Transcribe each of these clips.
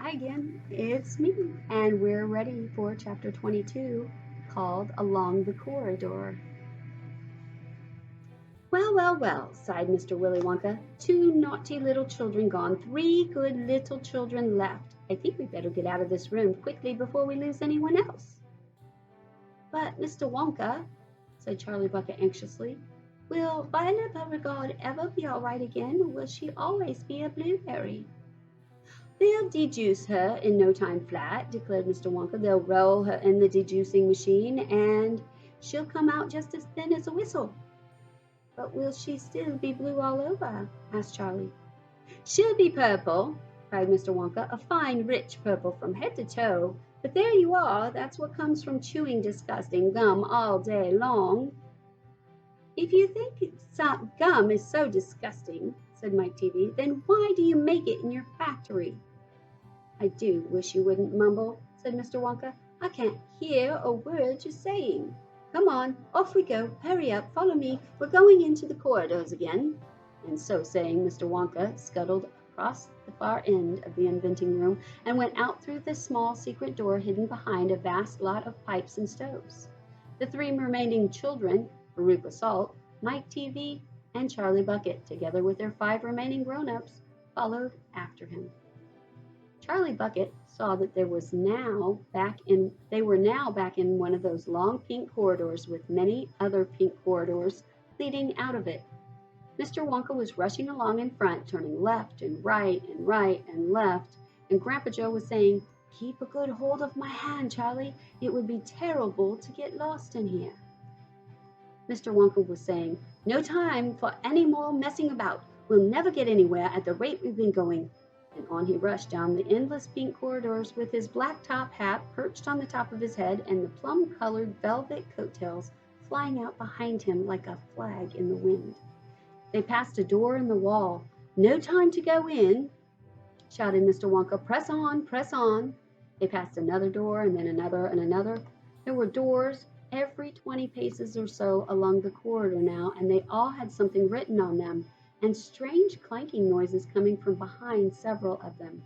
Hi again, it's me, and we're ready for chapter 22 called Along the Corridor. Well, well, well, sighed Mr. Willy Wonka. 2 naughty little children gone, 3 good little children left. I think we better get out of this room quickly before we lose anyone else. But, Mr. Wonka, said Charlie Bucket anxiously, will Violet Beauregarde ever be all right again, or will she always be a blueberry? They'll dejuice her in no time flat, declared Mr. Wonka. They'll roll her in the dejuicing machine, and she'll come out just as thin as a whistle. But will she still be blue all over? Asked Charlie. She'll be purple, cried Mr. Wonka, a fine, rich purple from head to toe. But there you are, that's what comes from chewing disgusting gum all day long. If you think gum is so disgusting, said Mike TV, then why do you make it in your factory? I do wish you wouldn't mumble, said Mr. Wonka. I can't hear a word you're saying. Come on, off we go. Hurry up, follow me. We're going into the corridors again. And so saying, Mr. Wonka scuttled across the far end of the inventing room and went out through the small secret door hidden behind a vast lot of pipes and stoves. The 3 remaining children, Veruca Salt, Mike TV, and Charlie Bucket, together with their 5 remaining grown-ups, followed after him. Charlie Bucket saw that they were now back in one of those long pink corridors with many other pink corridors leading out of it. Mr. Wonka was rushing along in front, turning left and right and right and left, and Grandpa Joe was saying, "Keep a good hold of my hand, Charlie. It would be terrible to get lost in here." Mr. Wonka was saying, "No time for any more messing about. We'll never get anywhere at the rate we've been going." And on he rushed down the endless pink corridors with his black top hat perched on the top of his head and the plum-colored velvet coattails flying out behind him like a flag in the wind. They passed a door in the wall. "No time to go in," shouted Mr. Wonka. "Press on, press on." They passed another door and then another and another. There were doors every 20 paces or so along the corridor now, and they all had something written on them, and strange clanking noises coming from behind several of them.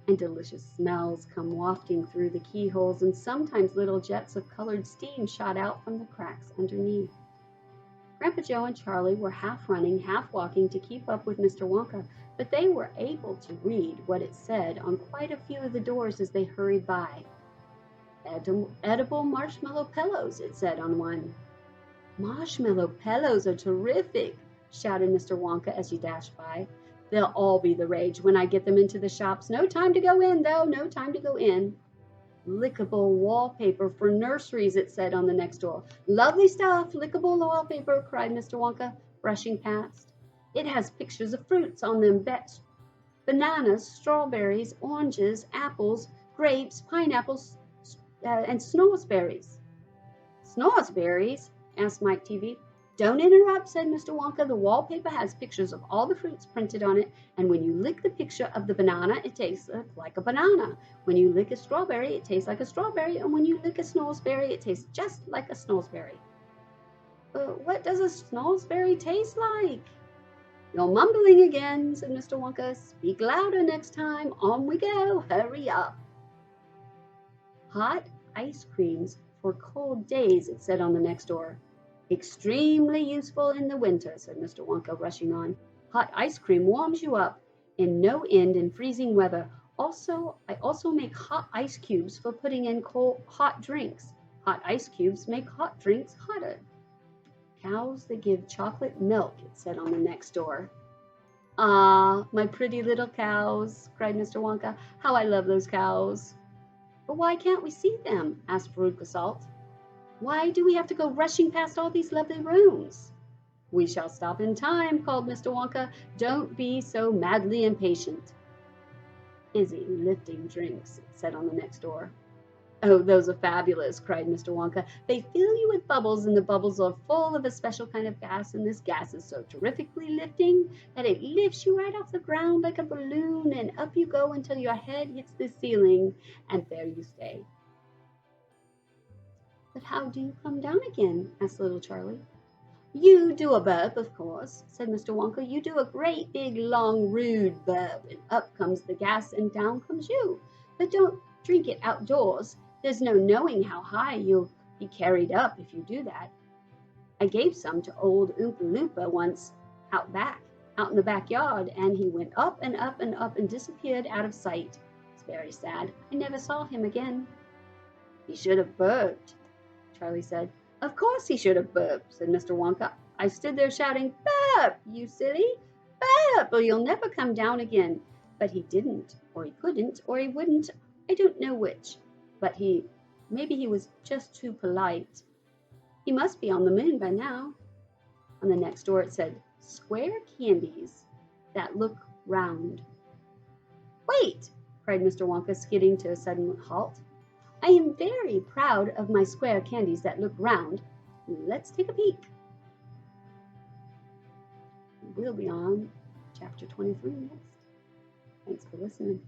And delicious smells come wafting through the keyholes, and sometimes little jets of colored steam shot out from the cracks underneath. Grandpa Joe and Charlie were half running, half walking to keep up with Mr. Wonka, but they were able to read what it said on quite a few of the doors as they hurried by. "Edible marshmallow pillows," it said on one. "Marshmallow pillows are terrific," shouted Mr. Wonka as he dashed by. "They'll all be the rage when I get them into the shops. No time to go in, though, no time to go in." "Lickable wallpaper for nurseries," it said on the next door. "Lovely stuff, lickable wallpaper," cried Mr. Wonka, brushing past. "It has pictures of fruits on them, bananas, strawberries, oranges, apples, grapes, pineapples, and snoresberries." "Snoresberries?" asked Mike TV. "Don't interrupt," said Mr. Wonka. "The wallpaper has pictures of all the fruits printed on it, and when you lick the picture of the banana, it tastes like a banana. When you lick a strawberry, it tastes like a strawberry, and when you lick a snoresberry, it tastes just like a snoresberry." "What does a snoresberry taste like?" "You're mumbling again," said Mr. Wonka. "Speak louder next time. On we go. Hurry up." "Hot ice creams for cold days," it said on the next door. "Extremely useful in the winter," said Mr. Wonka, rushing on. "Hot ice cream warms you up in no end in freezing weather. I also make hot ice cubes for putting in hot drinks. Hot ice cubes make hot drinks hotter." "Cows that give chocolate milk," it said on the next door. "Ah, my pretty little cows," cried Mr. Wonka. "How I love those cows." "But why can't we see them?" asked Veruca Salt. "Why do we have to go rushing past all these lovely rooms?" "We shall stop in time," called Mr. Wonka. "Don't be so madly impatient." "Fizzy lifting drinks," it said on the next door. "Oh, those are fabulous," cried Mr. Wonka. "They fill you with bubbles, and the bubbles are full of a special kind of gas, and this gas is so terrifically lifting that it lifts you right off the ground like a balloon, and up you go until your head hits the ceiling, and there you stay." "But how do you come down again?" asked little Charlie. You do a burp, of course, said Mr. Wonka. You do a great big long rude burp, and up comes the gas and down comes you. But don't drink it outdoors. There's no knowing how high you'll be carried up if you do that. I gave some to old Oompa Loompa once out in the backyard, and he went up and up and up and disappeared out of sight. It's very sad. I never saw him again. He should have burped, Charlie said. Of course he should have burped, said Mr. Wonka. I stood there shouting, burp, you silly, burp, or you'll never come down again. But he didn't, or he couldn't, or he wouldn't. I don't know which. But maybe he was just too polite. He must be on the moon by now. On the next door it said, square candies that look round. Wait, cried Mr. Wonka, skidding to a sudden halt. I am very proud of my square candies that look round. Let's take a peek. We'll be on chapter 23 next. Thanks for listening.